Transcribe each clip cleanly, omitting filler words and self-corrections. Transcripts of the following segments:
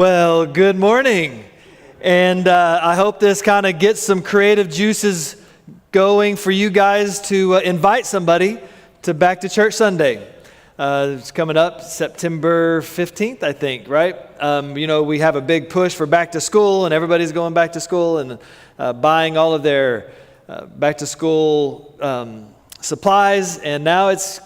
Well, good morning. And I hope this kind of gets some creative juices going for you guys to invite somebody to Back to Church Sunday. It's coming up September 15th, I think, right? We have a big push for back to school, and everybody's going back to school and buying all of their back to school supplies. And now it's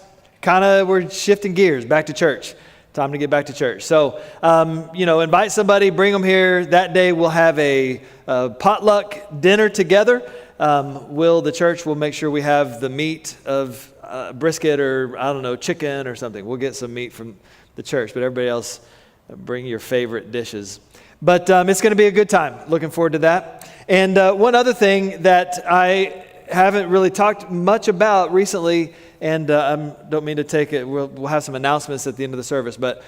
we're shifting gears back to church. Time to get back to church. So, invite somebody, bring them here. That day we'll have a potluck dinner together. The church will make sure we have the meat of brisket or, chicken or something. We'll get some meat from the church, but everybody else bring your favorite dishes. But it's going to be a good time. Looking forward to that. And one other thing that I haven't really talked much about recently, and I don't mean to take it, we'll have some announcements at the end of the service, but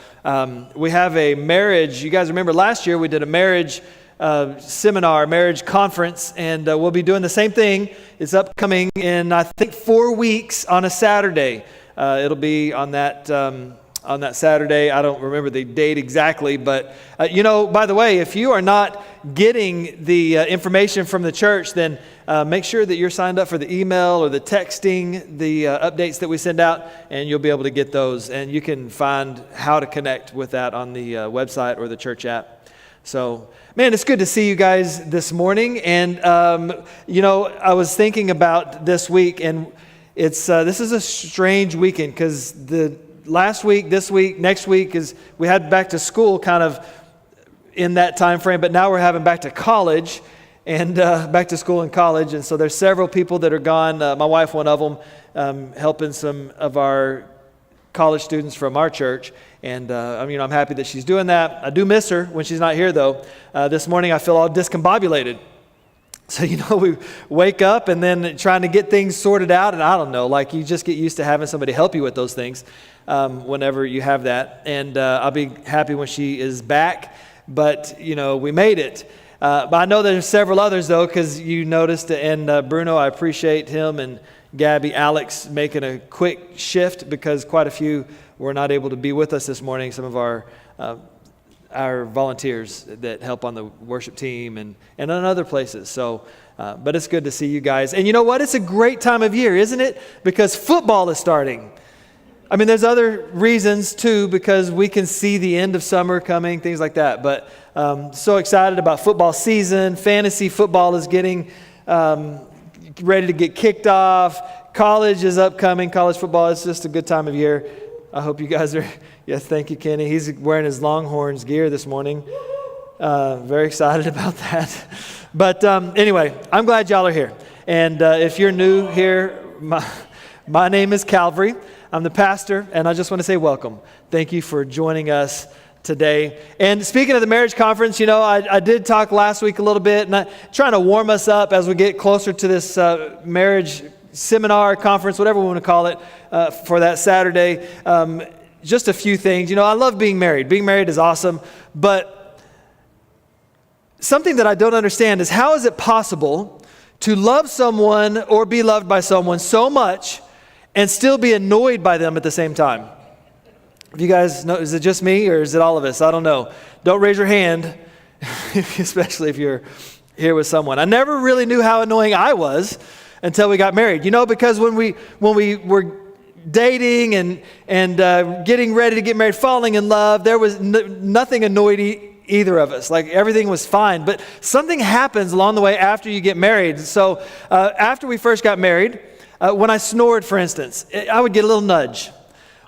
we have a marriage. You guys remember last year we did a marriage seminar, marriage conference, and we'll be doing the same thing. It's upcoming in, I think, 4 weeks on a Saturday. It'll be on that Saturday. I don't remember the date exactly, but by the way, if you are not getting the information from the church, then make sure that you're signed up for the email or the texting, the updates that we send out, and you'll be able to get those. And you can find how to connect with that on the website or the church app. So, man, it's good to see you guys this morning. And, I was thinking about this week, and this is a strange weekend because the last week, this week, next week we had back to school kind of in that time frame, but now we're having back to college and back to school and college. And so there's several people that are gone. My wife, one of them, helping some of our college students from our church. And I'm happy that she's doing that. I do miss her when she's not here, though. This morning I feel all discombobulated. So, we wake up and then trying to get things sorted out. And I don't know, you just get used to having somebody help you with those things whenever you have that. And I'll be happy when she is back. But, we made it. But I know there's several others, though, because you noticed, and Bruno, I appreciate him, and Gabby, Alex making a quick shift because quite a few were not able to be with us this morning. Some of our volunteers that help on the worship team and in other places. So, but it's good to see you guys. And you know what? It's a great time of year, isn't it? Because football is starting. There's other reasons too, because we can see the end of summer coming, things like that. But so excited about football season. Fantasy football is getting ready to get kicked off. College is upcoming. College football is just a good time of year. I hope you guys are. Yes, thank you, Kenny. He's wearing his Longhorns gear this morning. Very excited about that. But anyway, I'm glad y'all are here. And if you're new here, my name is Calvary. I'm the pastor, and I just want to say welcome. Thank you for joining us today. And speaking of the marriage conference, I did talk last week a little bit, and I'm trying to warm us up as we get closer to this marriage seminar, conference, whatever we want to call it, for that Saturday. Just a few things. I love being married. Being married is awesome, but something that I don't understand is how is it possible to love someone or be loved by someone so much and still be annoyed by them at the same time? If you guys know, is it just me or is it all of us? I don't know. Don't raise your hand, especially if you're here with someone. I never really knew how annoying I was until we got married. Because when we were dating and getting ready to get married, falling in love, there was nothing annoyed either of us. Everything was fine. But something happens along the way after you get married. So after we first got married, when I snored, for instance, I would get a little nudge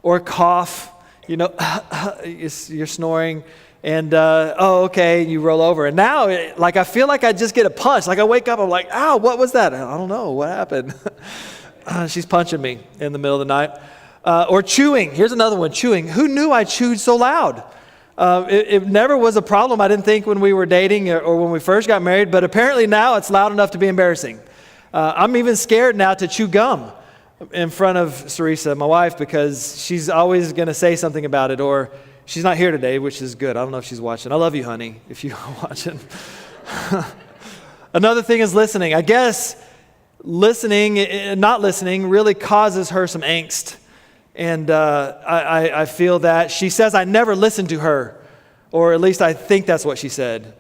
or a cough. You're snoring. And, okay, you roll over. And now, I feel like I just get a punch. I wake up, I'm like, ow, what was that? I don't know, what happened? She's punching me in the middle of the night. Or chewing. Here's another one, chewing. Who knew I chewed so loud? It never was a problem, I didn't think, when we were dating or when we first got married, but apparently now it's loud enough to be embarrassing. I'm even scared now to chew gum in front of Sarisa, my wife, because she's always going to say something about it, or she's not here today, which is good. I don't know if she's watching. I love you, honey, if you're watching. Another thing is listening. I guess not listening really causes her some angst. And I feel that. She says I never listen to her Or at least I think that's what she said.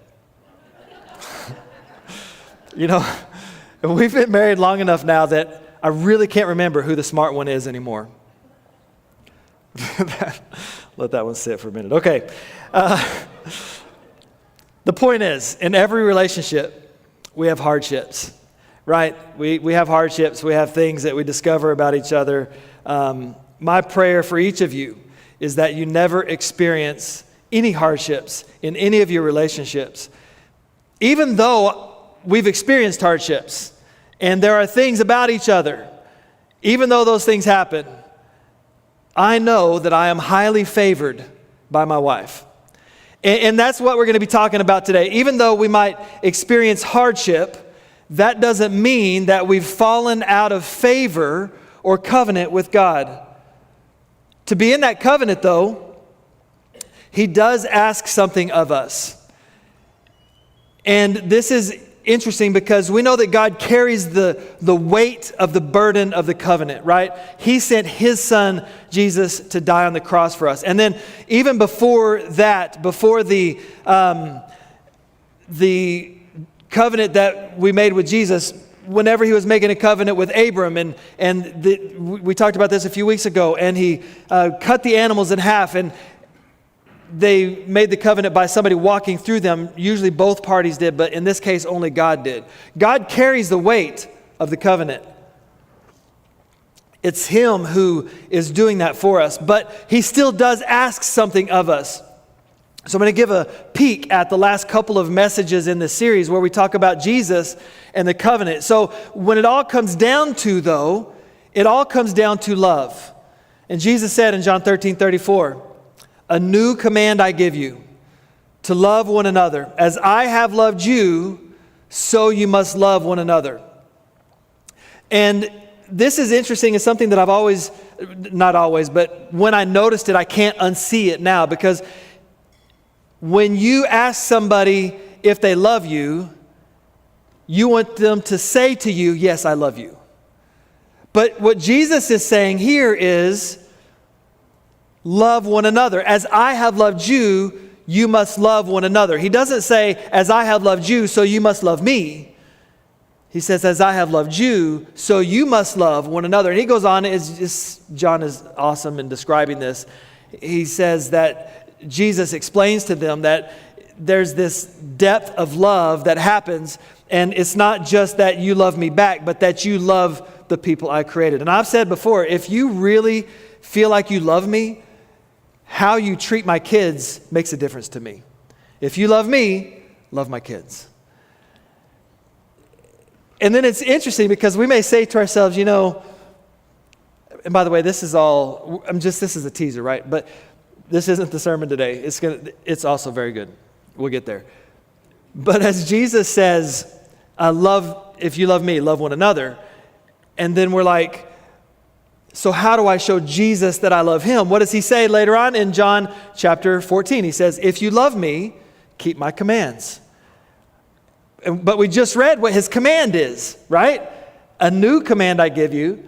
We've been married long enough now that I really can't remember who the smart one is anymore. Let that one sit for a minute. Okay. The point is, in every relationship, we have hardships, right? We have hardships. We have things that we discover about each other. My prayer for each of you is that you never experience any hardships in any of your relationships. Even though we've experienced hardships and there are things about each other, even though those things happen, I know that I am highly favored by my wife. And that's what we're going to be talking about today. Even though we might experience hardship, that doesn't mean that we've fallen out of favor or covenant with God. To be in that covenant, though, He does ask something of us. And this is interesting because we know that God carries the weight of the burden of the covenant, right? He sent His Son, Jesus, to die on the cross for us. And then even before that, before the covenant that we made with Jesus, whenever He was making a covenant with Abram, we talked about this a few weeks ago, and He cut the animals in half, and they made the covenant by somebody walking through them. Usually both parties did, but in this case, only God did. God carries the weight of the covenant. It's Him who is doing that for us, but He still does ask something of us. So I'm going to give a peek at the last couple of messages in this series where we talk about Jesus and the covenant. So when it all comes down to, though, it all comes down to love. And Jesus said in John 13:34, "A new command I give you, to love one another. As I have loved you, so you must love one another." And this is interesting. It's something that I've always, not always, but when I noticed it, I can't unsee it now. Because when you ask somebody if they love you, you want them to say to you, "Yes, I love you." But what Jesus is saying here is, love one another. As I have loved you, you must love one another. He doesn't say, as I have loved you, so you must love me. He says, as I have loved you, so you must love one another. And he goes on, John is awesome in describing this. He says that Jesus explains to them that there's this depth of love that happens, and it's not just that you love me back, but that you love the people I created. And I've said before, if you really feel like you love me, how you treat my kids makes a difference to me. If you love me, love my kids. And then it's interesting because we may say to ourselves, and by the way, this is a teaser, right? But this isn't the sermon today. It's also very good. We'll get there. But as Jesus says, if you love me, love one another. And then we're like, so how do I show Jesus that I love Him? What does He say later on in John chapter 14? He says, if you love me, keep my commands. But we just read what His command is, right? A new command I give you,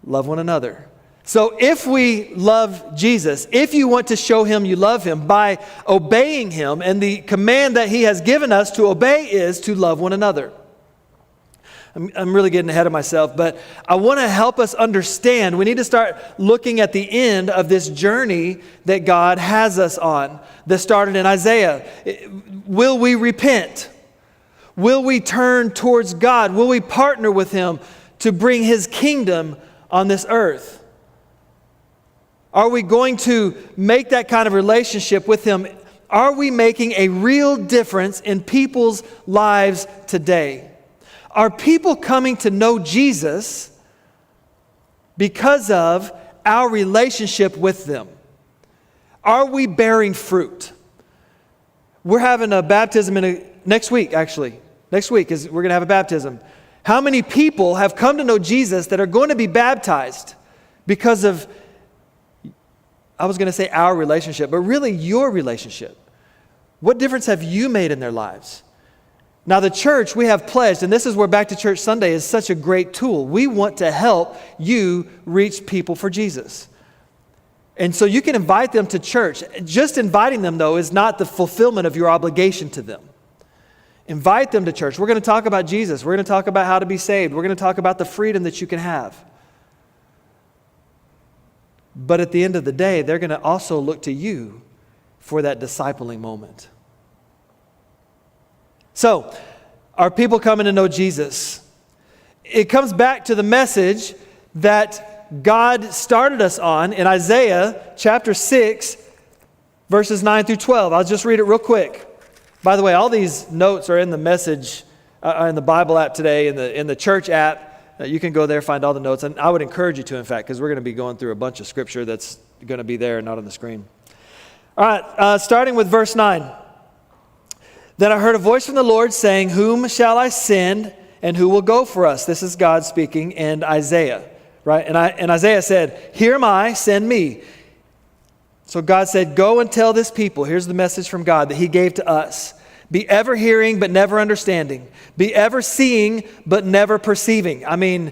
love one another. So if we love Jesus, if you want to show Him you love Him by obeying Him, and the command that He has given us to obey is to love one another. I'm really getting ahead of myself, but I want to help us understand. We need to start looking at the end of this journey that God has us on, that started in Isaiah. Will we repent? Will we turn towards God? Will we partner with Him to bring His kingdom on this earth? Are we going to make that kind of relationship with Him? Are we making a real difference in people's lives today? Are people coming to know Jesus because of our relationship with them? Are we bearing fruit? We're having a baptism next week, actually. Next week we're going to have a baptism. How many people have come to know Jesus that are going to be baptized because of, I was going to say our relationship, but really your relationship? What difference have you made in their lives? Now the church, we have pledged, and this is where Back to Church Sunday is such a great tool. We want to help you reach people for Jesus. And so you can invite them to church. Just inviting them, though, is not the fulfillment of your obligation to them. Invite them to church. We're going to talk about Jesus. We're going to talk about how to be saved. We're going to talk about the freedom that you can have. But at the end of the day, they're going to also look to you for that discipling moment. So, are people coming to know Jesus? It comes back to the message that God started us on in Isaiah chapter 6, verses 9 through 12. I'll just read it real quick. By the way, all these notes are in the message, in the Bible app today, in the church app. You can go there, find all the notes. And I would encourage you to, in fact, because we're going to be going through a bunch of scripture that's going to be there and not on the screen. All right, starting with verse 9. Then I heard a voice from the Lord saying, "Whom shall I send, and who will go for us?" This is God speaking, and Isaiah, right? And Isaiah said, "Here am I, send me." So God said, "Go and tell this people," here's the message from God that he gave to us, "Be ever hearing, but never understanding. Be ever seeing, but never perceiving." I mean,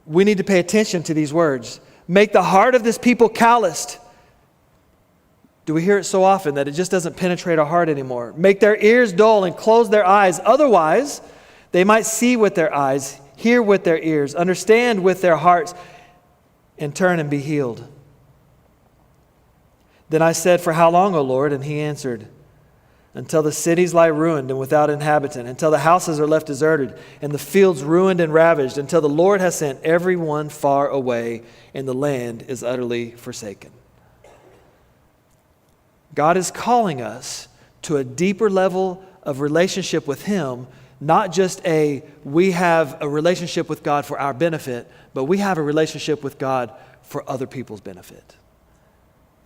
we need to pay attention to these words. "Make the heart of this people calloused." Do we hear it so often that it just doesn't penetrate our heart anymore? "Make their ears dull and close their eyes. Otherwise, they might see with their eyes, hear with their ears, understand with their hearts, and turn and be healed." Then I said, "For how long, O Lord?" And he answered, "Until the cities lie ruined and without inhabitant, until the houses are left deserted, and the fields ruined and ravaged, until the Lord has sent everyone far away, and the land is utterly forsaken." God is calling us to a deeper level of relationship with him, not just we have a relationship with God for our benefit, but we have a relationship with God for other people's benefit,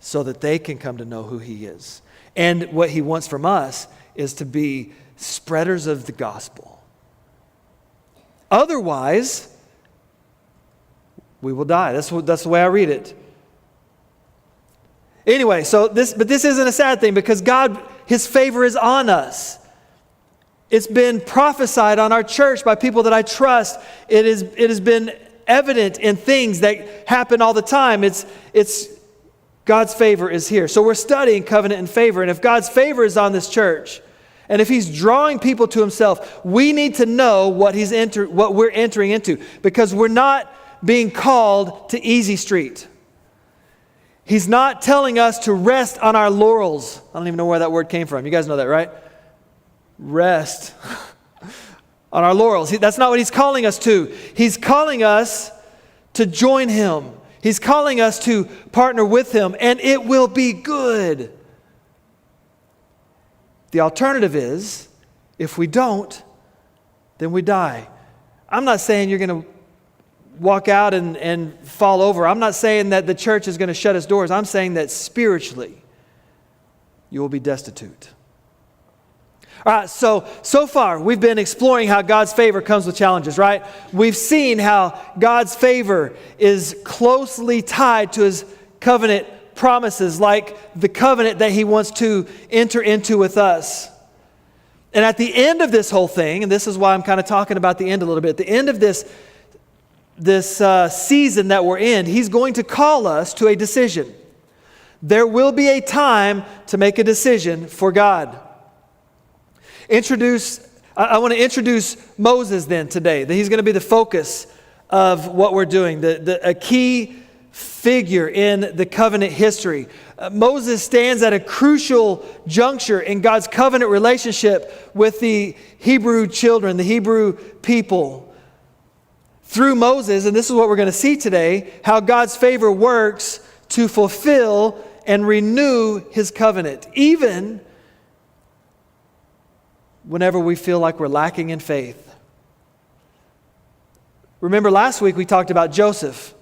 so that they can come to know who he is. And what he wants from us is to be spreaders of the gospel. Otherwise, we will die. That's the way I read it. Anyway, but this isn't a sad thing, because God, his favor is on us. It's been prophesied on our church by people that I trust. It has been evident in things that happen all the time. It's God's favor is here. So we're studying covenant and favor. And if God's favor is on this church, and if he's drawing people to himself, we need to know what we're entering into, because we're not being called to easy street. He's not telling us to rest on our laurels. I don't even know where that word came from. You guys know that, right? Rest on our laurels. That's not what he's calling us to. He's calling us to join him. He's calling us to partner with him, and it will be good. The alternative is, if we don't, then we die. I'm not saying you're going to walk out and fall over. I'm not saying that the church is going to shut its doors. I'm saying that spiritually, you will be destitute. All right, so far we've been exploring how God's favor comes with challenges, right? We've seen how God's favor is closely tied to his covenant promises, like the covenant that he wants to enter into with us. And at the end of this whole thing, and this is why I'm kind of talking about the end a little bit, at the end of this season that we're in, he's going to call us to a decision. There will be a time to make a decision for God. I want to introduce Moses then today. That he's going to be the focus of what we're doing, a key figure in the covenant history. Moses stands at a crucial juncture in God's covenant relationship with the Hebrew children, the Hebrew people. Through Moses, and this is what we're going to see today, how God's favor works to fulfill and renew his covenant, even whenever we feel like we're lacking in faith. Remember last week we talked about Joseph.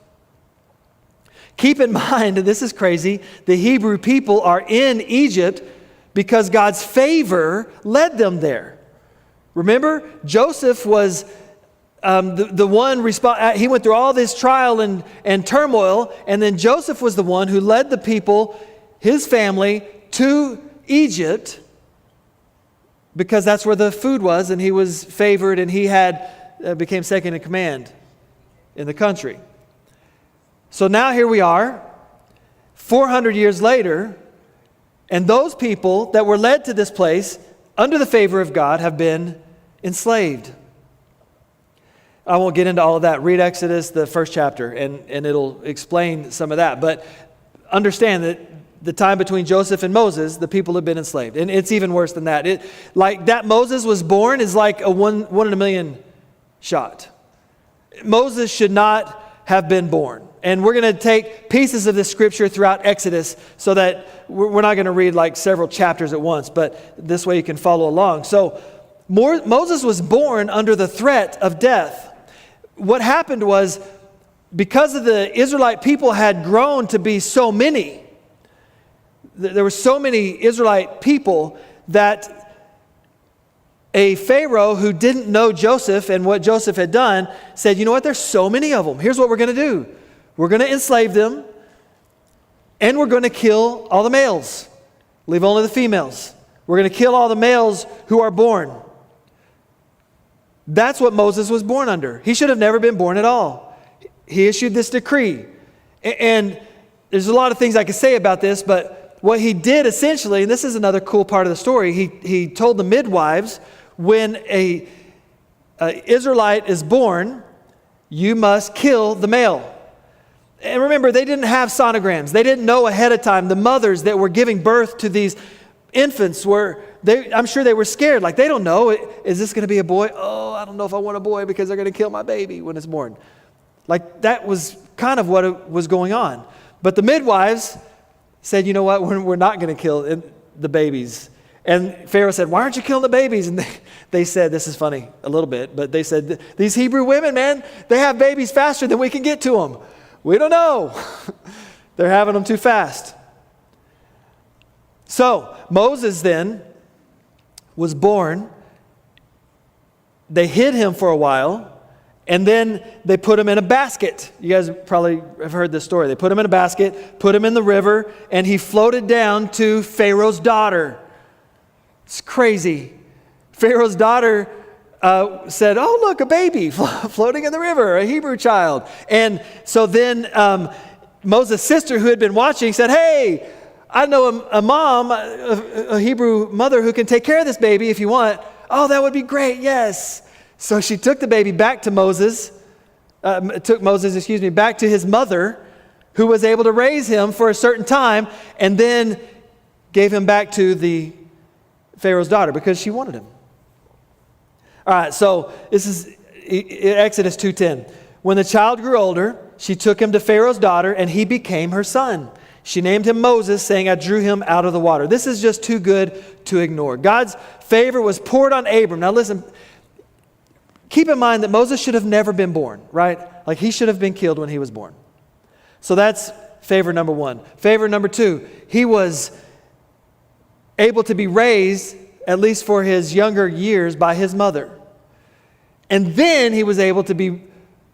Keep in mind, and this is crazy, the Hebrew people are in Egypt because God's favor led them there. Remember, Joseph was the one, he went through all this trial and turmoil, and then Joseph was the one who led the people, his family, to Egypt, because that's where the food was, and he was favored, and he became second in command in the country. So now here we are. 400 years later, and those people that were led to this place under the favor of God have been enslaved. I won't get into all of that. Read Exodus, the first chapter, and it'll explain some of that. But understand that the time between Joseph and Moses, the people have been enslaved. And it's even worse than that. Like that Moses was born is like a one in a million shot. Moses should not have been born. And we're going to take pieces of this scripture throughout Exodus so that we're not going to read like several chapters at once, but this way you can follow along. So Moses was born under the threat of death. What happened was, because of the Israelite people had grown to be so many, there were so many Israelite people that a Pharaoh who didn't know Joseph and what Joseph had done said, you know what, there's so many of them. Here's what we're going to do. We're going to enslave them, and we're going to kill all the males. Leave only the females. We're going to kill all the males who are born. That's what Moses was born under. He should have never been born at all. He issued this decree. And there's a lot of things I could say about this, but what he did essentially, and this is another cool part of the story, he told the midwives, when a Israelite is born, you must kill the male. And remember, they didn't have sonograms. They didn't know ahead of time. The mothers that were giving birth to these infants I'm sure they were scared. Like, they don't know. Is this going to be a boy? Oh, I don't know if I want a boy because they're going to kill my baby when it's born. Like, that was kind of what was going on. But the midwives said, you know what? We're not going to kill the babies. And Pharaoh said, why aren't you killing the babies? And they said, this is funny a little bit, but they said, these Hebrew women, man, they have babies faster than we can get to them. We don't know. They're having them too fast. So Moses then was born. They hid him for a while, and then they put him in a basket. You guys probably have heard this story. They put him in a basket, put him in the river, and he floated down to Pharaoh's daughter. It's crazy. Pharaoh's daughter said, oh, look, a baby floating in the river, a Hebrew child. And so then Moses' sister, who had been watching, said, hey, I know a mom, a Hebrew mother who can take care of this baby if you want. Oh, that would be great, yes. So she took the baby back to back to his mother, who was able to raise him for a certain time, and then gave him back to the Pharaoh's daughter because she wanted him. All right, so this is Exodus 2:10. When the child grew older, she took him to Pharaoh's daughter, and he became her son. She named him Moses, saying, I drew him out of the water. This is just too good to ignore. God's favor was poured on Abram. Now listen, keep in mind that Moses should have never been born, right? Like, he should have been killed when he was born. So that's favor number one. Favor number two, he was able to be raised, at least for his younger years, by his mother. And then he was able to be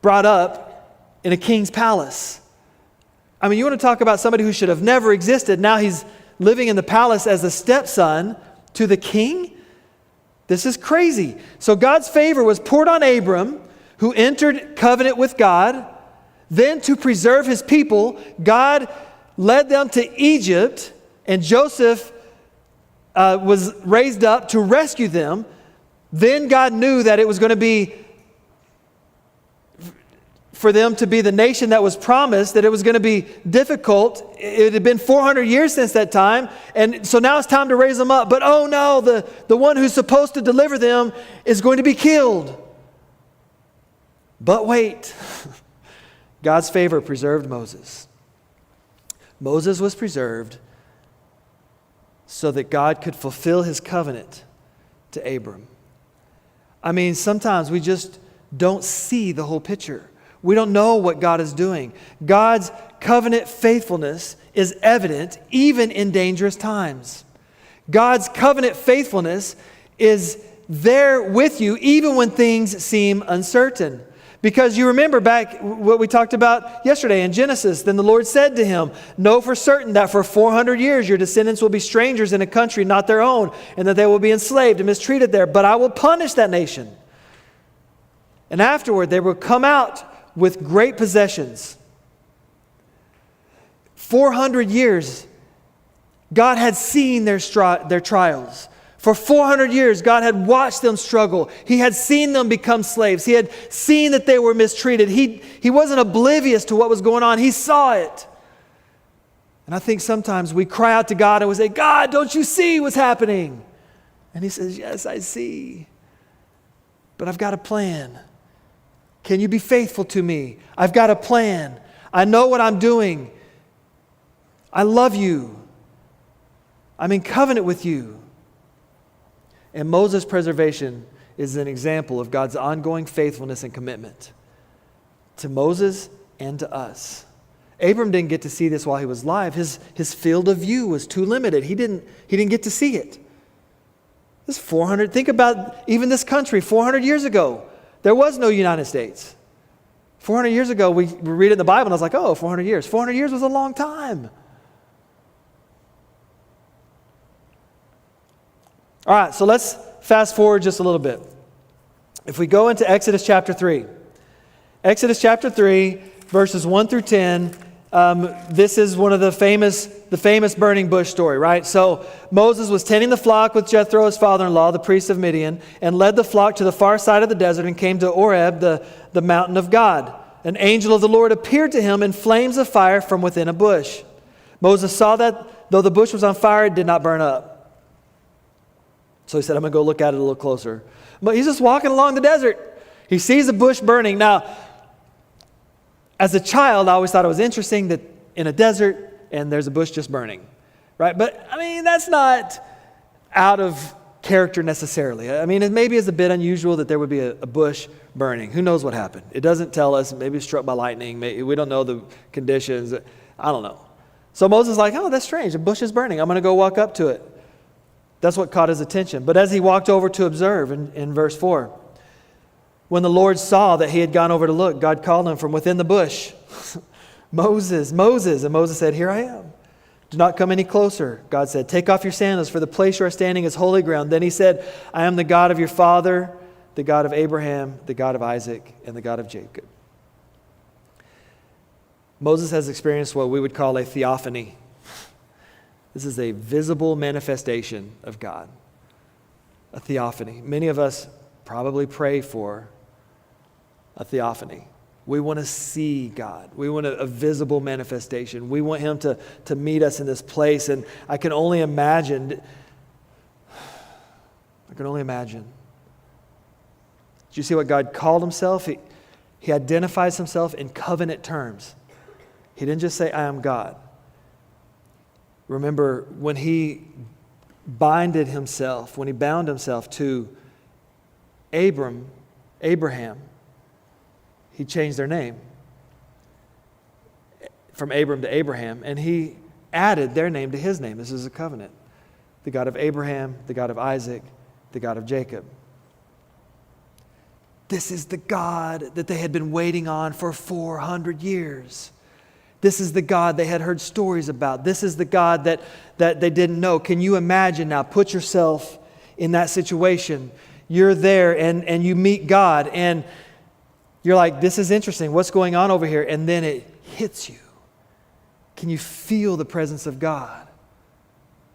brought up in a king's palace. I mean, you want to talk about somebody who should have never existed. Now he's living in the palace as a stepson to the king? This is crazy. So God's favor was poured on Abram, who entered covenant with God. Then, to preserve his people, God led them to Egypt, and Joseph was raised up to rescue them. Then God knew that it was going to be for them to be the nation that was promised, that it was going to be difficult. It had been 400 years since that time, and so now it's time to raise them up. But oh no, the one who's supposed to deliver them is going to be killed. But wait, God's favor preserved Moses. Moses was preserved so that God could fulfill his covenant to Abram. I mean, sometimes we just don't see the whole picture. We don't know what God is doing. God's covenant faithfulness is evident even in dangerous times. God's covenant faithfulness is there with you even when things seem uncertain. Because you remember back what we talked about yesterday in Genesis. Then the Lord said to him, know for certain that for 400 years your descendants will be strangers in a country not their own, and that they will be enslaved and mistreated there. But I will punish that nation. And afterward they will come out with great possessions. 400 years, God had seen their trials. For 400 years, God had watched them struggle. He had seen them become slaves. He had seen that they were mistreated. He wasn't oblivious to what was going on. He saw it. And I think sometimes we cry out to God and we say, God, don't you see what's happening? And He says, yes, I see. But I've got a plan. Can you be faithful to me? I've got a plan. I know what I'm doing. I love you. I'm in covenant with you. And Moses' preservation is an example of God's ongoing faithfulness and commitment to Moses and to us. Abram didn't get to see this while he was alive. His field of view was too limited. He didn't get to see it. This 400, think about even this country 400 years ago. There was no United States. 400 years ago, we read it in the Bible, and I was like, oh, 400 years. 400 years was a long time. All right, so let's fast forward just a little bit. If we go into Exodus chapter 3. Exodus chapter 3, verses 1 through 10, this is one of the famous burning bush story, right? So Moses was tending the flock with Jethro, his father-in-law, the priest of Midian, and led the flock to the far side of the desert and came to Oreb, the mountain of God. An angel of the Lord appeared to him in flames of fire from within a bush. Moses saw that though the bush was on fire, it did not burn up. So he said, I'm going to go look at it a little closer. But he's just walking along the desert. He sees a bush burning. Now, as a child, I always thought it was interesting that in a desert and there's a bush just burning, right? But, I mean, that's not out of character necessarily. I mean, it maybe is a bit unusual that there would be a bush burning. Who knows what happened? It doesn't tell us. Maybe it's struck by lightning. Maybe, we don't know the conditions. I don't know. So Moses is like, oh, that's strange. A bush is burning. I'm going to go walk up to it. That's what caught his attention. But as he walked over to observe, in verse 4, when the Lord saw that he had gone over to look, God called him from within the bush, Moses, Moses. And Moses said, here I am. Do not come any closer. God said, take off your sandals, for the place you are standing is holy ground. Then he said, I am the God of your father, the God of Abraham, the God of Isaac, and the God of Jacob. Moses has experienced what we would call a theophany. This is a visible manifestation of God, a theophany. Many of us probably pray for a theophany. We want to see God. We want a visible manifestation. We want Him to meet us in this place. And I can only imagine. Do you see what God called Himself? He identifies Himself in covenant terms. He didn't just say, I am God. Remember, when He bound Himself to Abraham, He changed their name from Abram to Abraham, and He added their name to His name. This is a covenant. The God of Abraham, the God of Isaac, the God of Jacob. This is the God that they had been waiting on for 400 years. This is the God they had heard stories about. This is the God that they didn't know. Can you imagine now? Put yourself in that situation. You're there and you meet God and you're like, this is interesting. What's going on over here? And then it hits you. Can you feel the presence of God?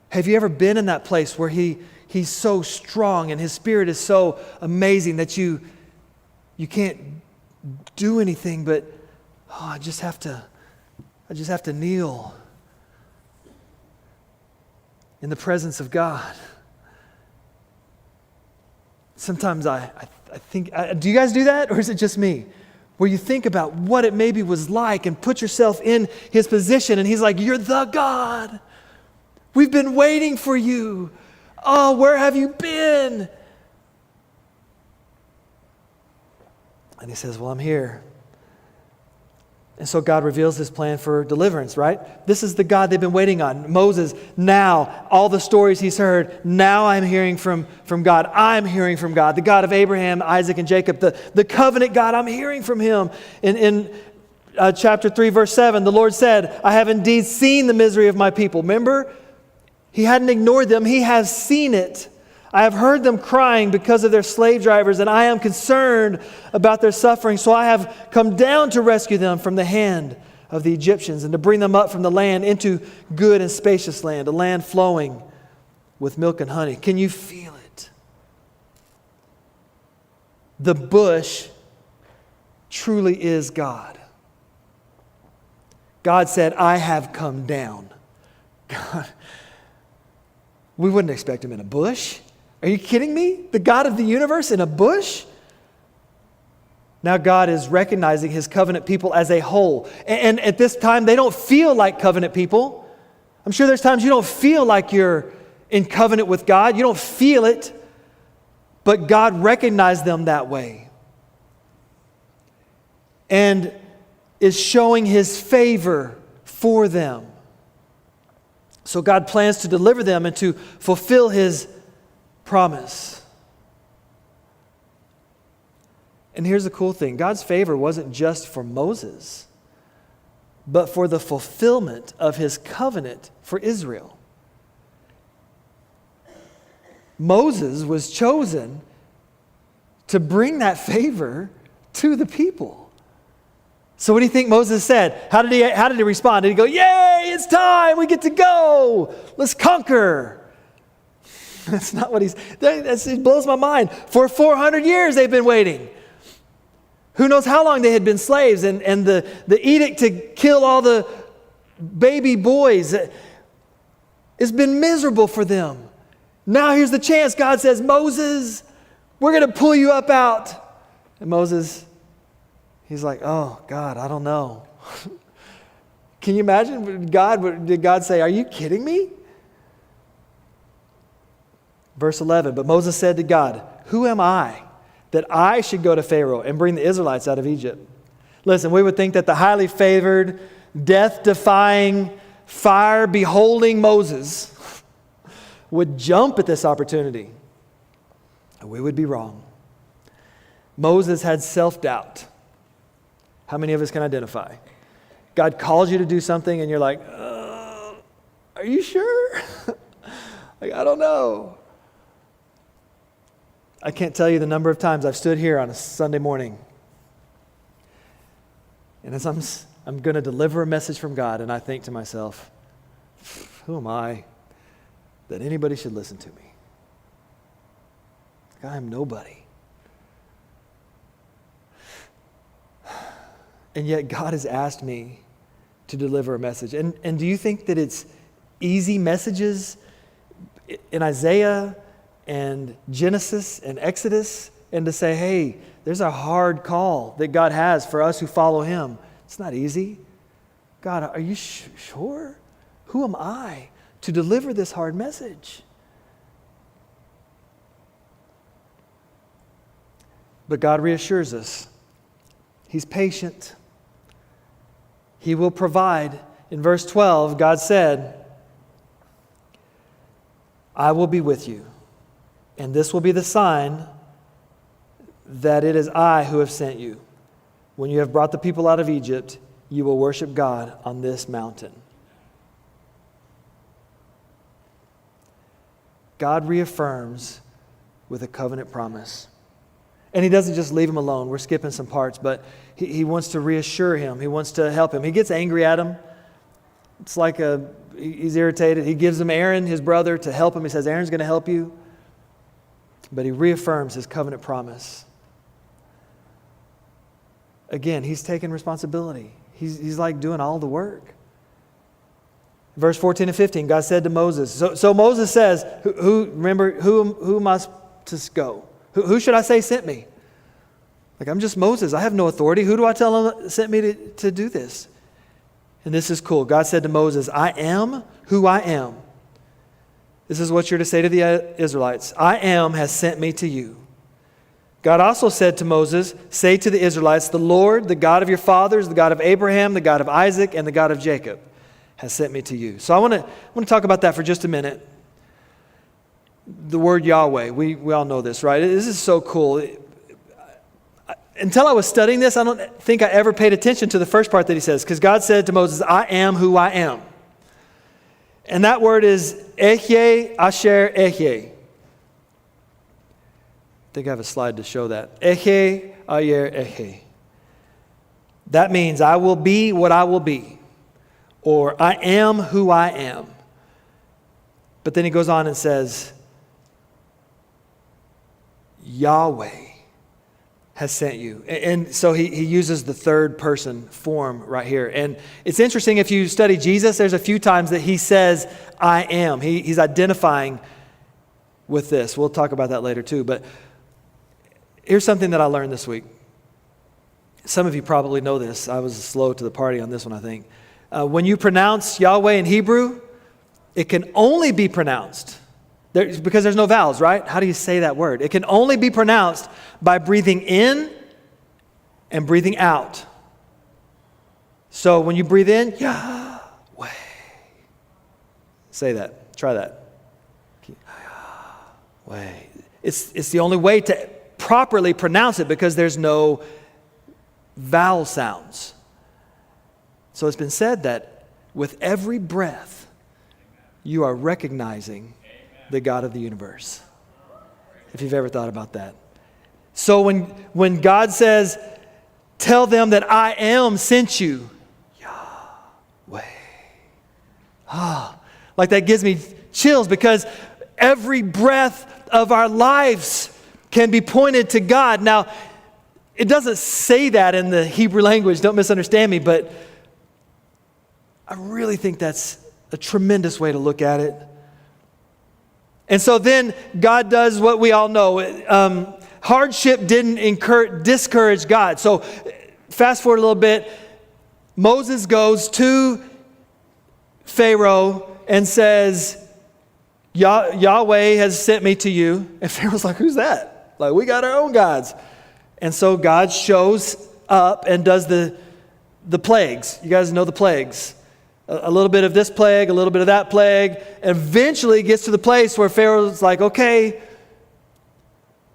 Have you ever been in that place where He's so strong and His Spirit is so amazing that you can't do anything but, I just have to kneel in the presence of God. Sometimes I think, do you guys do that? Or is it just me? Where you think about what it maybe was like and put yourself in His position and He's like, you're the God. We've been waiting for you. Oh, where have you been? And He says, well, I'm here. And so God reveals His plan for deliverance, right? This is the God they've been waiting on. Moses, now, all the stories he's heard, now I'm hearing from God. I'm hearing from God. The God of Abraham, Isaac, and Jacob. The covenant God, I'm hearing from Him. In chapter 3, verse 7, the Lord said, I have indeed seen the misery of my people. Remember? He hadn't ignored them. He has seen it. I have heard them crying because of their slave drivers, and I am concerned about their suffering. So I have come down to rescue them from the hand of the Egyptians and to bring them up from the land into good and spacious land, a land flowing with milk and honey. Can you feel it? The bush truly is God. God said, I have come down. God, we wouldn't expect him in a bush. Are you kidding me? The God of the universe in a bush? Now God is recognizing his covenant people as a whole. And at this time, they don't feel like covenant people. I'm sure there's times you don't feel like you're in covenant with God. You don't feel it. But God recognized them that way. And is showing his favor for them. So God plans to deliver them and to fulfill his promise. And here's the cool thing. God's favor wasn't just for Moses, but for the fulfillment of his covenant for Israel. Moses was chosen to bring that favor to the people. So what do you think Moses said? How did he respond? Did he go, yay, it's time, we get to go, let's conquer? That's not what it blows my mind. For 400 years they've been waiting. Who knows how long they had been slaves, and the edict to kill all the baby boys. It's been miserable for them. Now here's the chance. God says, Moses, we're going to pull you up out. And Moses, he's like, oh, God, I don't know. Can you imagine? Did God say, are you kidding me? Verse 11, but Moses said to God, who am I that I should go to Pharaoh and bring the Israelites out of Egypt? Listen, we would think that the highly favored, death-defying, fire-beholding Moses would jump at this opportunity. And we would be wrong. Moses had self-doubt. How many of us can identify? God calls you to do something and you're like, are you sure? Like, I don't know. I can't tell you the number of times I've stood here on a Sunday morning and as I'm going to deliver a message from God, and I think to myself, who am I that anybody should listen to me? I am nobody. And yet God has asked me to deliver a message. And do you think that it's easy messages in Isaiah and Genesis and Exodus, and to say, hey, there's a hard call that God has for us who follow him? It's not easy. God, are you sure? Who am I to deliver this hard message? But God reassures us. He's patient. He will provide. In verse 12, God said, I will be with you, and this will be the sign that it is I who have sent you. When you have brought the people out of Egypt, you will worship God on this mountain. God reaffirms with a covenant promise. And he doesn't just leave him alone. We're skipping some parts, but he wants to reassure him. He wants to help him. He gets angry at him. It's like he's irritated. He gives him Aaron, his brother, to help him. He says, Aaron's going to help you. But he reaffirms his covenant promise. Again, he's taking responsibility. He's like doing all the work. Verse 14 and 15, God said to Moses, so Moses says, who am I to go? Who should I say sent me? Like, I'm just Moses. I have no authority. Who do I tell him sent me to do this? And this is cool. God said to Moses, I am who I am. This is what you're to say to the Israelites. I am has sent me to you. God also said to Moses, say to the Israelites, the Lord, the God of your fathers, the God of Abraham, the God of Isaac, and the God of Jacob has sent me to you. So I want to talk about that for just a minute. The word Yahweh, we all know this, right? This is so cool. Until I was studying this, I don't think I ever paid attention to the first part that he says, because God said to Moses, I am who I am. And that word is Ehyeh Asher Ehyeh. I think I have a slide to show that. Ehyeh Ayer Ehyeh. That means I will be what I will be, or I am who I am. But then he goes on and says, Yahweh has sent you. And so he uses the third person form right here. And it's interesting, if you study Jesus, there's a few times that he says, I am. He's identifying with this. We'll talk about that later too. But here's something that I learned this week. Some of you probably know this. I was slow to the party on this one, I think. When you pronounce Yahweh in Hebrew, it can only be pronounced because there's no vowels, right? How do you say that word? It can only be pronounced by breathing in and breathing out. So when you breathe in, Yahweh. Say that. Try that. Yahweh. It's the only way to properly pronounce it because there's no vowel sounds. So it's been said that with every breath, you are recognizing the God of the universe. If you've ever thought about that. So when God says, tell them that I am sent you, Yahweh. Like that gives me chills because every breath of our lives can be pointed to God. Now, it doesn't say that in the Hebrew language, don't misunderstand me, but I really think that's a tremendous way to look at it. And so then God does what we all know. Hardship didn't discourage God. So fast forward a little bit. Moses goes to Pharaoh and says, Yahweh has sent me to you. And Pharaoh's like, who's that? Like, we got our own gods. And so God shows up and does the plagues. You guys know the plagues. A little bit of this plague, a little bit of that plague. Eventually gets to the place where Pharaoh's like, okay,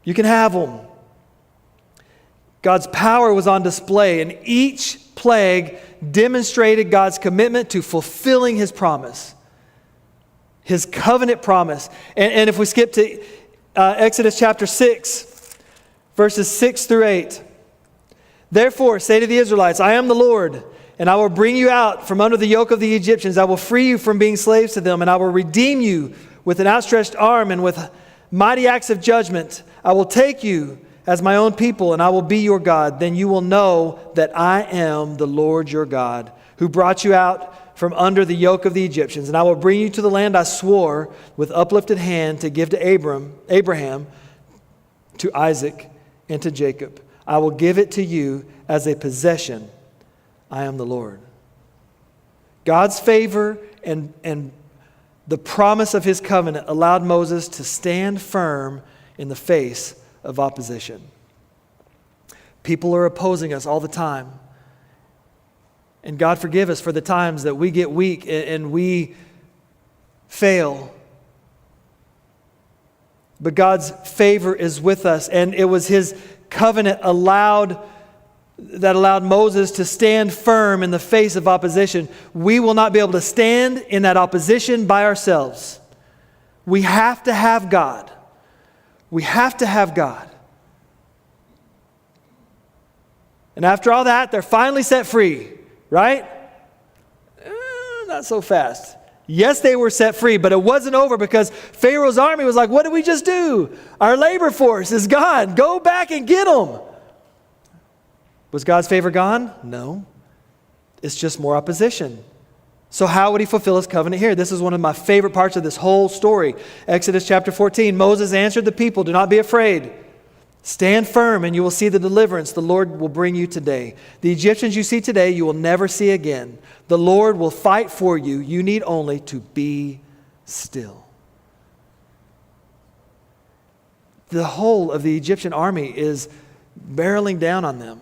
you can have them. God's power was on display, and each plague demonstrated God's commitment to fulfilling his promise, his covenant promise. And if we skip to Exodus chapter 6, verses 6 through 8. Therefore, say to the Israelites, I am the Lord, and I will bring you out from under the yoke of the Egyptians. I will free you from being slaves to them, and I will redeem you with an outstretched arm and with mighty acts of judgment. I will take you as my own people, and I will be your God. Then you will know that I am the Lord your God, who brought you out from under the yoke of the Egyptians. And I will bring you to the land I swore with uplifted hand to give to Abraham, to Isaac, and to Jacob. I will give it to you as a possession. I am the Lord. God's favor and the promise of his covenant allowed Moses to stand firm in the face of opposition. People are opposing us all the time. And God forgive us for the times that we get weak and we fail. But God's favor is with us, and it was his covenant that allowed Moses to stand firm in the face of opposition. We will not be able to stand in that opposition by ourselves. We have to have God. We have to have God. And after all that, they're finally set free, right? Not so fast. Yes, they were set free, but it wasn't over because Pharaoh's army was like, what did we just do? Our labor force is gone. Go back and get them. Was God's favor gone? No. It's just more opposition. So how would he fulfill his covenant here? This is one of my favorite parts of this whole story. Exodus chapter 14, Moses answered the people, do not be afraid. Stand firm and you will see the deliverance the Lord will bring you today. The Egyptians you see today, you will never see again. The Lord will fight for you. You need only to be still. The whole of the Egyptian army is barreling down on them.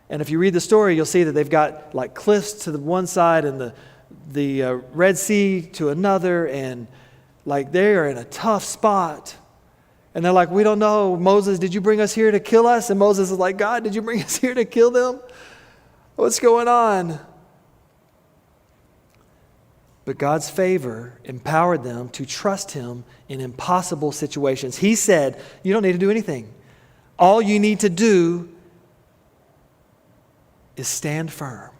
And if you read the story, you'll see that they've got like cliffs to the one side and the Red Sea to another, and like they are in a tough spot. And they're like, we don't know. Moses, did you bring us here to kill us? And Moses is like, God, did you bring us here to kill them? What's going on? But God's favor empowered them to trust him in impossible situations. He said, you don't need to do anything. All you need to do is stand firm.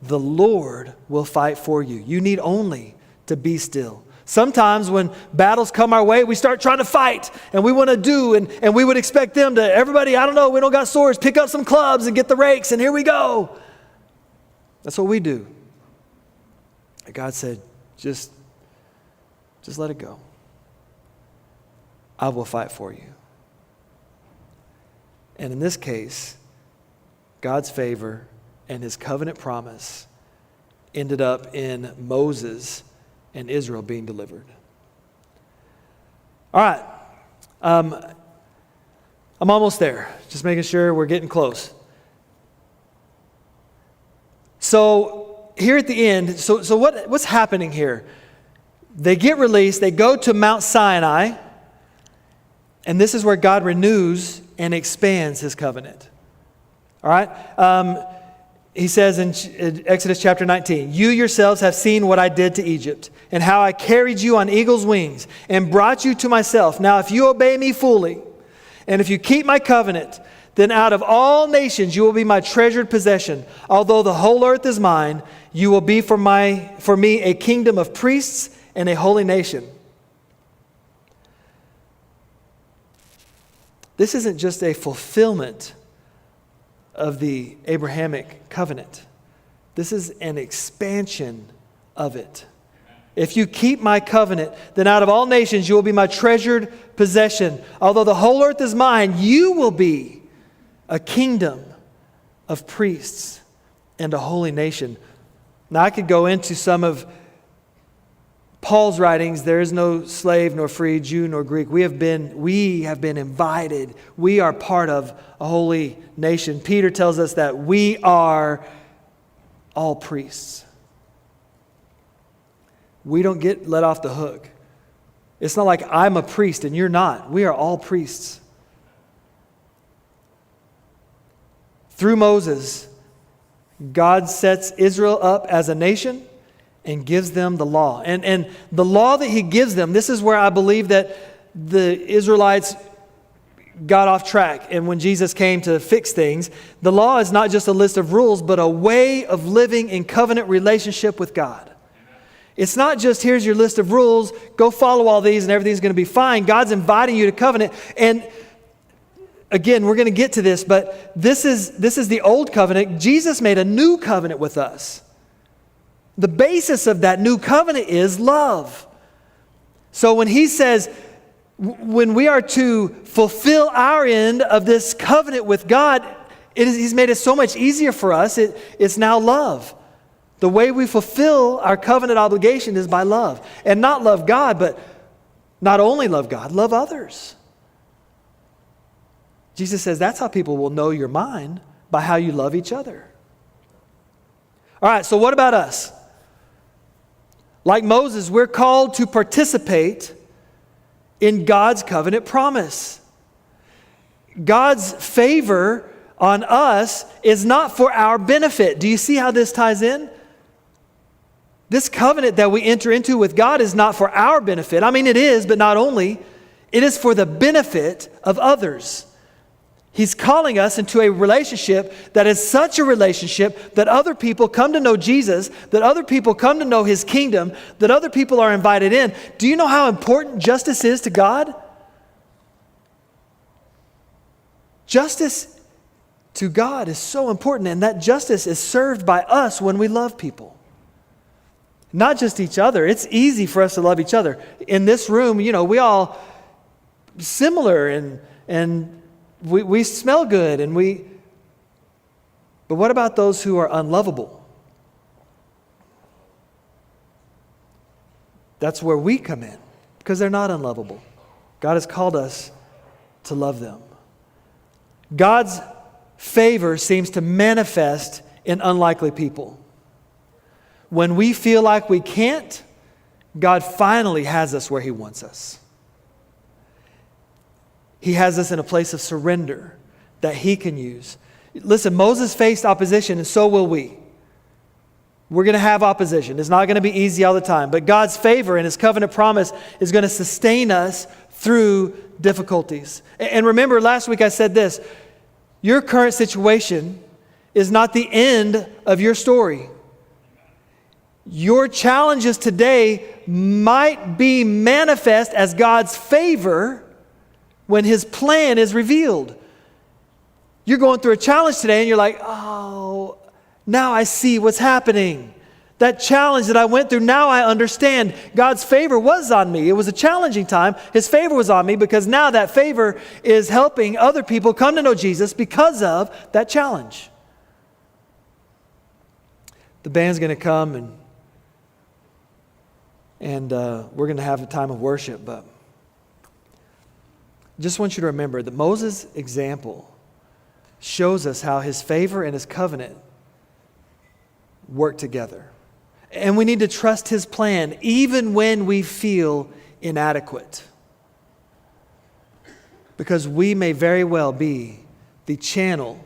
The Lord will fight for you. You need only to be still. Sometimes when battles come our way, we start trying to fight and we want to do, and we would expect them to, everybody, I don't know, we don't got swords, pick up some clubs and get the rakes and here we go. That's what we do. And God said, just let it go. I will fight for you. And in this case, God's favor and his covenant promise ended up in Moses and Israel being delivered. All right. I'm almost there. Just making sure we're getting close. So here at the end, so what's happening here? They get released. They go to Mount Sinai. And this is where God renews and expands his covenant. All right? He says in Exodus chapter 19, you yourselves have seen what I did to Egypt and how I carried you on eagle's wings and brought you to myself. Now, if you obey me fully and if you keep my covenant, then out of all nations you will be my treasured possession. Although the whole earth is mine, you will be for me a kingdom of priests and a holy nation. This isn't just a fulfillment of the Abrahamic covenant. This is an expansion of it. If you keep my covenant, then out of all nations you will be my treasured possession. Although the whole earth is mine, you will be a kingdom of priests and a holy nation. Now I could go into some of Paul's writings. There is no slave nor free, Jew nor Greek. We have been invited. We are part of a holy nation. Peter tells us that we are all priests. We don't get let off the hook. It's not like I'm a priest and you're not. We are all priests. Through Moses, God sets Israel up as a nation and gives them the law. And the law that he gives them, this is where I believe that the Israelites got off track. And when Jesus came to fix things, the law is not just a list of rules, but a way of living in covenant relationship with God. It's not just here's your list of rules, go follow all these and everything's going to be fine. God's inviting you to covenant. And again, we're going to get to this, but this is the old covenant. Jesus made a new covenant with us. The basis of that new covenant is love. So when he says, when we are to fulfill our end of this covenant with God, he's made it so much easier for us. It's now love. The way we fulfill our covenant obligation is by love. And not love God, but not only love God, love others. Jesus says that's how people will know you're mine, by how you love each other. All right, so what about us? Like Moses, we're called to participate in God's covenant promise. God's favor on us is not for our benefit. Do you see how this ties in? This covenant that we enter into with God is not for our benefit. I mean, it is, but not only. It is for the benefit of others. He's calling us into a relationship that is such a relationship that other people come to know Jesus, that other people come to know his kingdom, that other people are invited in. Do you know how important justice is to God? Justice to God is so important, and that justice is served by us when we love people. Not just each other. It's easy for us to love each other. In this room, we all similar and we smell good but what about those who are unlovable? That's where we come in, because they're not unlovable. God has called us to love them. God's favor seems to manifest in unlikely people. When we feel like we can't, God finally has us where he wants us. He has us in a place of surrender that he can use. Listen, Moses faced opposition, and so will we. We're going to have opposition. It's not going to be easy all the time. But God's favor and his covenant promise is going to sustain us through difficulties. And remember, last week I said this. Your current situation is not the end of your story. Your challenges today might be manifest as God's favor when His plan is revealed. You're going through a challenge today and you're like, oh, now I see what's happening. That challenge that I went through, now I understand. God's favor was on me. It was a challenging time. His favor was on me because now that favor is helping other people come to know Jesus because of that challenge. The band's going to come and we're going to have a time of worship, but I just want you to remember that Moses' example shows us how his favor and his covenant work together. And we need to trust His plan even when we feel inadequate. Because we may very well be the channel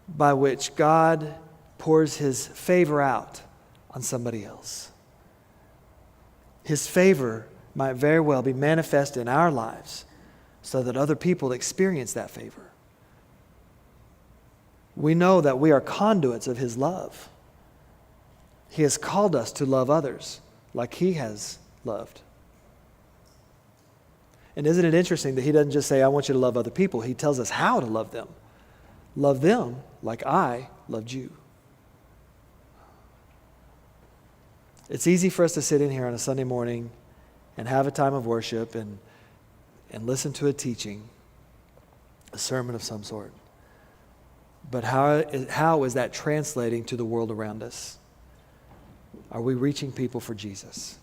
by which God pours His favor out on somebody else. His favor might very well be manifest in our lives so that other people experience that favor. We know that we are conduits of His love. He has called us to love others like He has loved. And isn't it interesting that He doesn't just say, I want you to love other people. He tells us how to love them. Love them like I loved you. It's easy for us to sit in here on a Sunday morning and have a time of worship and listen to a teaching, a sermon of some sort. But how is that translating to the world around us? Are we reaching people for Jesus?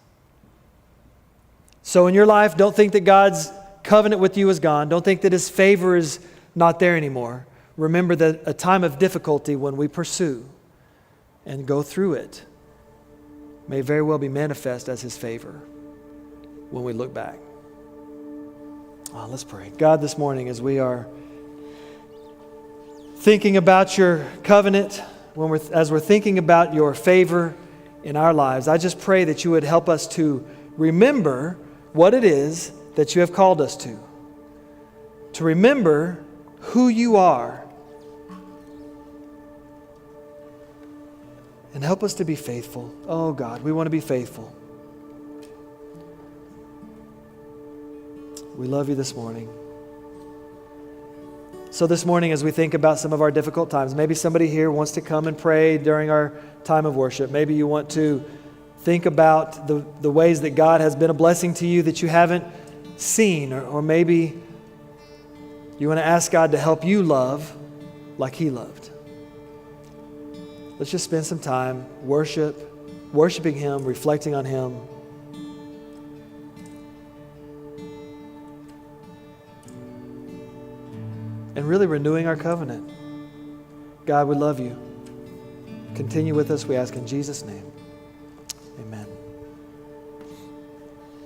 So in your life, don't think that God's covenant with you is gone. Don't think that His favor is not there anymore. Remember that a time of difficulty when we pursue and go through it may very well be manifest as His favor when we look back. Let's pray. God, this morning as we are thinking about your covenant, as we're thinking about your favor in our lives, I just pray that you would help us to remember what it is that you have called us to remember who you are, and help us to be faithful. Oh God, we want to be faithful. We love you this morning. So this morning, as we think about some of our difficult times, maybe somebody here wants to come and pray during our time of worship. Maybe you want to think about the ways that God has been a blessing to you that you haven't seen, or maybe you want to ask God to help you love like He loved. Let's just spend some time worshiping Him, reflecting on Him. And really renewing our covenant. God, we love you. Continue with us, we ask in Jesus' name. Amen.